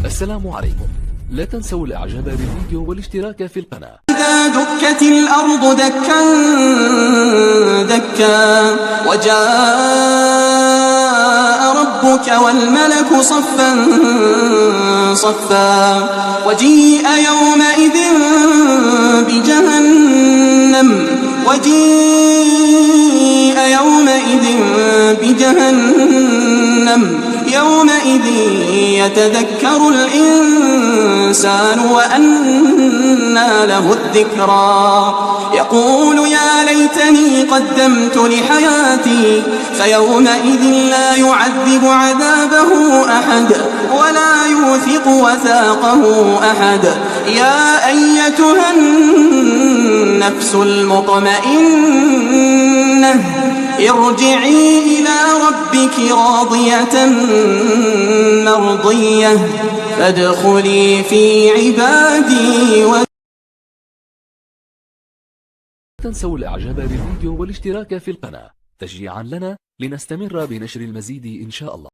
السلام عليكم. لا تنسوا الاعجاب بالفيديو والاشتراك في القناة. إذا دكت الأرض دكا دكا وجاء ربك والملك صفا صفا وجيء يومئذ بجهنم يومئذ يتذكر الإنسان وأنى له الذكرى يقول يا ليتني قدمت لحياتي فيومئذ لا يعذب عذابه أحد ولا يوثق وثاقه أحد. يا أيتها النفس المطمئنة ارجعي إلى ربك راضية مرضية فادخلي في عبادي لا تنسوا الاعجاب بالفيديو والاشتراك في القناة تشجيعا لنا لنستمر بنشر المزيد إن شاء الله.